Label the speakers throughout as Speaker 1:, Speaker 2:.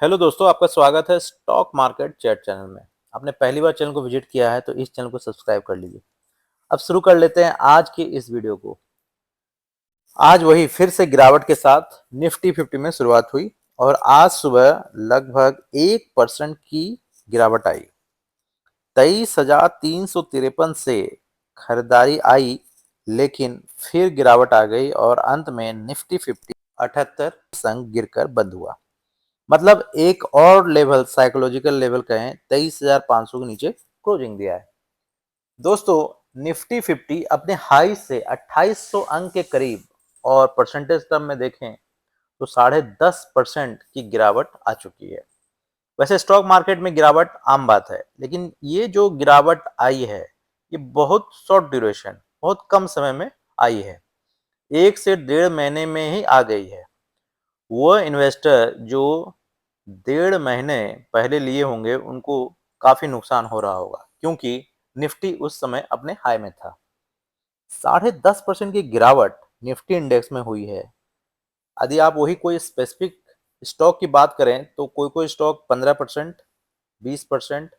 Speaker 1: Hello दोस्तों, आपका स्वागत है स्टॉक मार्केट चैट चैनल में। आपने पहली बार चैनल को विजिट किया है तो इस चैनल को सब्सक्राइब कर लीजिए। अब शुरू कर लेते हैं आज की इस वीडियो को। आज वही फिर से गिरावट के साथ निफ्टी 50 में शुरुआत हुई और आज सुबह लगभग 1% की गिरावट आई। 23,353 से खरीदारी आई, लेकिन फिर गिरावट आ गई और अंत में निफ्टी 50 78 अंक गिरकर बंद हुआ। मतलब एक और लेवल, साइकोलॉजिकल लेवल कहें, 23,500 के नीचे क्लोजिंग दिया है। दोस्तों, निफ्टी 50 अपने हाई से 2800 अंक के करीब और परसेंटेज टर्म में देखें तो 10.5% की गिरावट आ चुकी है। वैसे स्टॉक मार्केट में गिरावट आम बात है, लेकिन ये जो गिरावट आई है ये बहुत शॉर्ट ड्यूरेशन, बहुत कम समय में आई है। 1 से 1.5 महीने में ही आ गई है। वो इन्वेस्टर जो 1.5 महीने पहले लिए होंगे उनको काफी नुकसान हो रहा होगा, क्योंकि निफ्टी उस समय अपने हाई में था। 10.5% की गिरावट निफ्टी इंडेक्स में हुई है। यदि आप वही कोई स्पेसिफिक स्टॉक की बात करें तो कोई कोई स्टॉक 15%, 20%,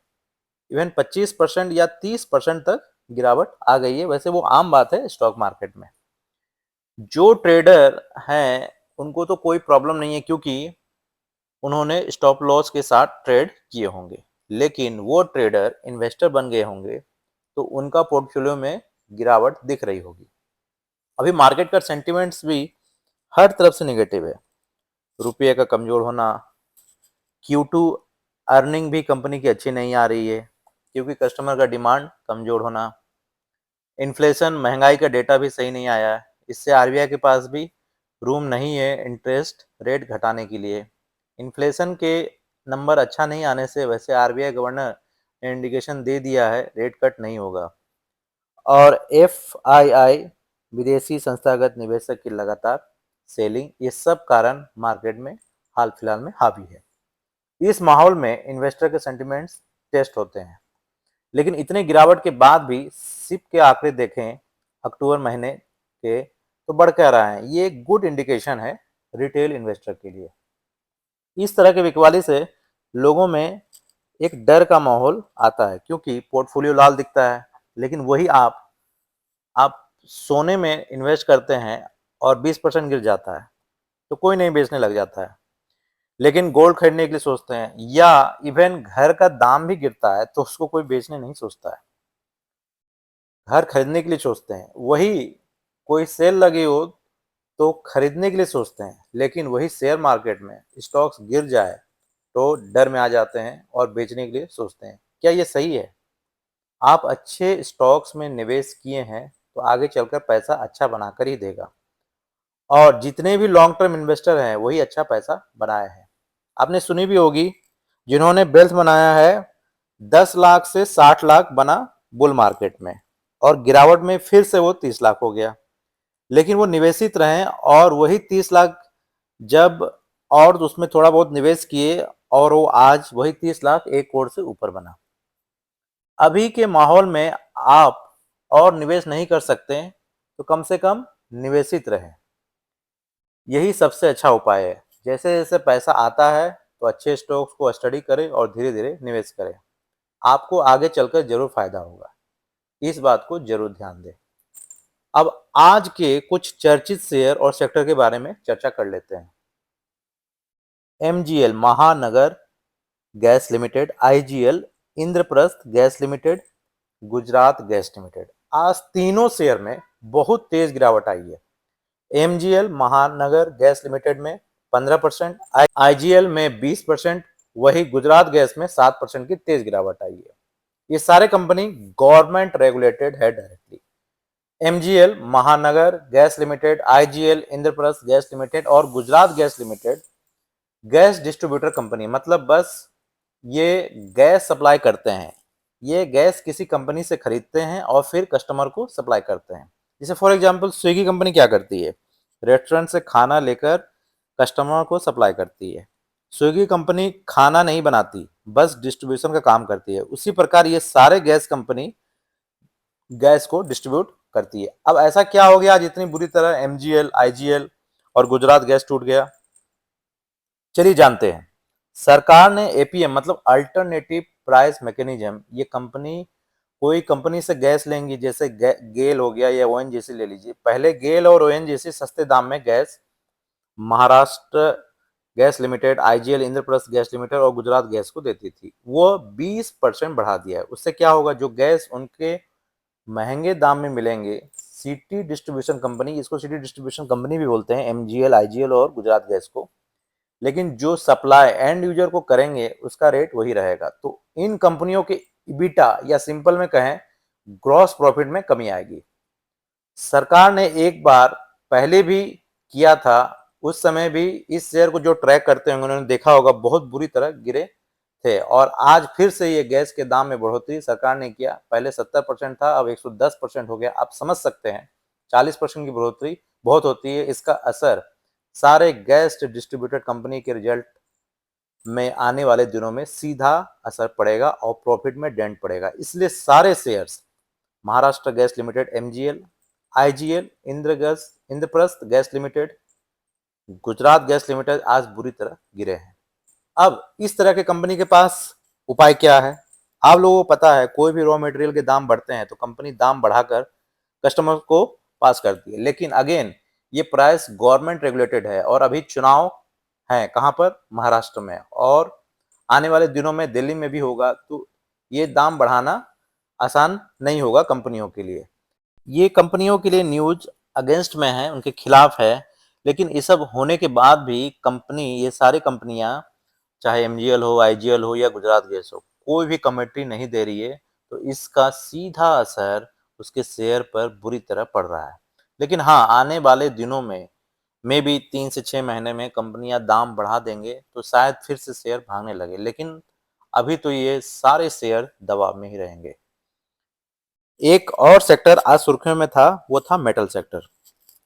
Speaker 1: इवन 25% या 30% तक गिरावट आ गई है। वैसे वो आम बात है स्टॉक मार्केट में। जो ट्रेडर हैं उनको तो कोई प्रॉब्लम नहीं है, क्योंकि उन्होंने स्टॉप लॉस के साथ ट्रेड किए होंगे। लेकिन वो ट्रेडर इन्वेस्टर बन गए होंगे तो उनका पोर्टफोलियो में गिरावट दिख रही होगी। अभी मार्केट का सेंटिमेंट्स भी हर तरफ से नेगेटिव है। रुपये का कमजोर होना, Q2 अर्निंग भी कंपनी की अच्छी नहीं आ रही है क्योंकि कस्टमर का डिमांड कमजोर होना, इन्फ्लेशन, महंगाई का डेटा भी सही नहीं आया है। इससे आरबीआई के पास भी रूम नहीं है इंटरेस्ट रेट घटाने के लिए। इन्फ्लेशन के नंबर अच्छा नहीं आने से वैसे आरबीआई गवर्नर ने इंडिकेशन दे दिया है रेट कट नहीं होगा। और एफआईआई, विदेशी संस्थागत निवेशक की लगातार सेलिंग, ये सब कारण मार्केट में हाल फिलहाल में हावी है। इस माहौल में इन्वेस्टर के सेंटिमेंट्स टेस्ट होते हैं। लेकिन इतने गिरावट के बाद भी सिप के आंकड़े देखें अक्टूबर महीने के तो बढ़ क्या रहा है। ये एक गुड इंडिकेशन है रिटेल इन्वेस्टर के लिए। इस तरह के बिकवाली से लोगों में एक डर का माहौल आता है, क्योंकि पोर्टफोलियो लाल दिखता है। लेकिन वही आप सोने में इन्वेस्ट करते हैं और 20% गिर जाता है तो कोई नहीं बेचने लग जाता है। लेकिन गोल्ड खरीदने के लिए सोचते हैं या इवन घर का दाम भी गिरता है तो उसको कोई बेचने नहीं सोचता है, घर खरीदने के लिए सोचते हैं। वही कोई सेल लगी हो तो खरीदने के लिए सोचते हैं। लेकिन वही शेयर मार्केट में स्टॉक्स गिर जाए तो डर में आ जाते हैं और बेचने के लिए सोचते हैं। क्या ये सही है? आप अच्छे स्टॉक्स में निवेश किए हैं तो आगे चलकर पैसा अच्छा बनाकर ही देगा। और जितने भी लॉन्ग टर्म इन्वेस्टर हैं वही अच्छा पैसा बनाए हैं। आपने सुनी भी होगी, जिन्होंने वेल्थ बनाया है 10 लाख से 60 लाख बना बुल मार्केट में, और गिरावट में फिर से वो 30 लाख हो गया। लेकिन वो निवेशित रहे और वही 30 लाख जब और उसमें थोड़ा बहुत निवेश किए और वो आज वही 30 लाख 1 करोड़ से ऊपर बना। अभी के माहौल में आप और निवेश नहीं कर सकते तो कम से कम निवेशित रहें, यही सबसे अच्छा उपाय है। जैसे जैसे पैसा आता है तो अच्छे स्टॉक्स को स्टडी करें और धीरे धीरे निवेश करें। आपको आगे चलकर जरूर फायदा होगा, इस बात को जरूर ध्यान दें। अब आज के कुछ चर्चित शेयर और सेक्टर के बारे में चर्चा कर लेते हैं। MGL, Mahanagar gas limited, IGL, Indraprastha gas limited, Gujarat gas limited. आज तीनों शेयर में बहुत तेज गिरावट आई है। MGL, महानगर गैस लिमिटेड में 15%, IGL में 20%, वही गुजरात गैस में 7% की तेज गिरावट आई है। ये सारे कंपनी गवर्नमेंट रेगुलेटेड है directly. MGL, Mahanagar gas limited, IGL, Indraprastha gas limited और Gujarat gas limited gas distributor company, मतलब बस ये गैस सप्लाई करते हैं। ये गैस किसी कंपनी से खरीदते हैं और फिर कस्टमर को सप्लाई करते हैं। जैसे फॉर एग्जांपल स्विगी कंपनी क्या करती है, रेस्टोरेंट से खाना लेकर कस्टमर को सप्लाई करती है। स्विगी कंपनी खाना नहीं बनाती, बस डिस्ट्रीब्यूशन का काम करती है। उसी प्रकार ये सारे गैस कंपनी गैस को डिस्ट्रीब्यूट करती है। अब ऐसा क्या हो गया जितनी बुरी तरह MGL, IGL और गुजरात गैस टूट गया? चलिए जानते हैं। सरकार ने एपीएम मतलब अल्टरनेटिव प्राइस मैकेनिज्म, ये कंपनी कोई कंपनी से गैस लेंगी, जैसे गेल हो गया या ओएनजीसी ले लीजिए। पहले गेल और ओएनजीसी सस्ते दाम में gas Maharashtra gas limited, IGL, Indraprastha gas limited और गुजरात गैस को देती थी। वो 20% बढ़ा दिया है। उससे क्या होगा, जो गैस उनके महंगे दाम में मिलेंगे, सिटी डिस्ट्रीब्यूशन कंपनी, इसको सिटी डिस्ट्रीब्यूशन कंपनी भी बोलते हैं, एमजीएल, आईजीएल और गुजरात गैस को, लेकिन जो सप्लाई एंड यूजर को करेंगे उसका रेट वही रहेगा। तो इन कंपनियों के इबिटा या सिंपल में कहें ग्रॉस प्रॉफिट में कमी आएगी। सरकार ने एक बार पहले भी किया था, उस समय भी इस शेयर को जो ट्रैक करते होंगे उन्होंने देखा होगा बहुत बुरी तरह गिरे थे, और आज फिर से ये गैस के दाम में बढ़ोतरी सरकार ने किया। पहले 70% था, अब 110% हो गया। आप समझ सकते हैं 40% की बढ़ोतरी बहुत होती है। इसका असर सारे गैस डिस्ट्रीब्यूटेड कंपनी के रिजल्ट में आने वाले दिनों में सीधा असर पड़ेगा और प्रॉफिट में डेंट पड़ेगा। इसलिए सारे shares Maharashtra gas limited, MGL, IGL, Indraprastha gas limited, Gujarat gas limited आज बुरी तरह गिरे हैं। अब इस तरह के कंपनी के पास उपाय क्या है? आप लोगों को पता है कोई भी रॉ मटेरियल के दाम बढ़ते हैं तो कंपनी दाम बढ़ाकर कस्टमर को पास करती है, लेकिन अगेन ये प्राइस गवर्नमेंट रेगुलेटेड है और अभी चुनाव है कहां पर, महाराष्ट्र में, और आने वाले दिनों में दिल्ली में भी होगा। तो ये दाम बढ़ाना आसान नहीं होगा कंपनियों के लिए। ये कंपनियों के लिए न्यूज अगेंस्ट में है, उनके खिलाफ है, लेकिन ये सब होने के बाद भी कंपनी, ये सारी कंपनियां चाहे एमजीएल हो, आईजीएल हो या गुजरात गैस हो, कोई भी कमेटी नहीं दे रही है। तो इसका सीधा असर उसके शेयर पर बुरी तरह पड़ रहा है। लेकिन हाँ, आने वाले दिनों में मे बी 3 से 6 महीने में कंपनियां दाम बढ़ा देंगे तो शायद फिर से शेयर भागने लगे, लेकिन अभी तो ये सारे शेयर दबाव में ही रहेंगे। एक और सेक्टर आज सुर्खियों में था, वो था मेटल सेक्टर।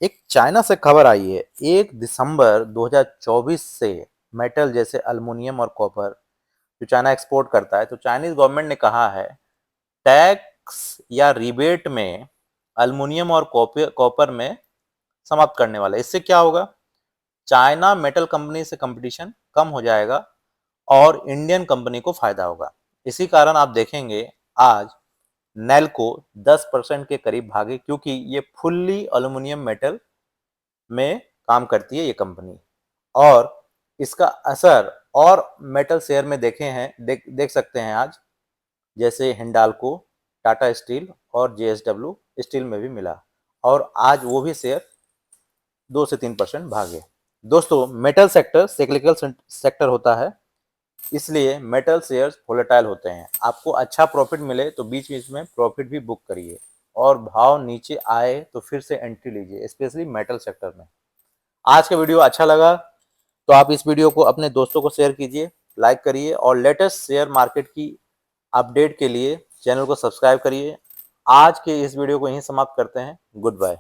Speaker 1: एक चाइना से खबर आई है, 1 दिसंबर 2024 से मेटल जैसे अल्युमिनियम और कॉपर जो चाइना एक्सपोर्ट करता है, तो चाइनीज गवर्नमेंट ने कहा है टैक्स या रिबेट में अल्युमिनियम और कॉपर में समाप्त करने वाला है। इससे क्या होगा, चाइना मेटल कंपनी से कंपटीशन कम हो जाएगा और इंडियन कंपनी को फायदा होगा। इसी कारण आप देखेंगे आज नेल्को 10% के करीब भागे, क्योंकि ये फुल्ली अल्युमिनियम मेटल में काम करती है ये कंपनी, और इसका असर और मेटल शेयर में देख सकते हैं आज, जैसे हिंडाल्को, टाटा स्टील और जेएसडब्ल्यू स्टील में भी मिला, और आज वो भी शेयर 2 से 3% भागे। दोस्तों, मेटल सेक्टर साइक्लिकल सेक्टर होता है, इसलिए मेटल शेयर्स वोलेटाइल होते हैं। आपको अच्छा प्रॉफिट मिले तो बीच बीच में प्रॉफिट भी बुक करिए, और भाव नीचे आए तो फिर से एंट्री लीजिए, स्पेशली मेटल सेक्टर में। आज का वीडियो अच्छा लगा तो आप इस वीडियो को अपने दोस्तों को शेयर कीजिए, लाइक करिए, और लेटेस्ट शेयर मार्केट की अपडेट के लिए चैनल को सब्सक्राइब करिए। आज के इस वीडियो को यहीं समाप्त करते हैं। Good bye.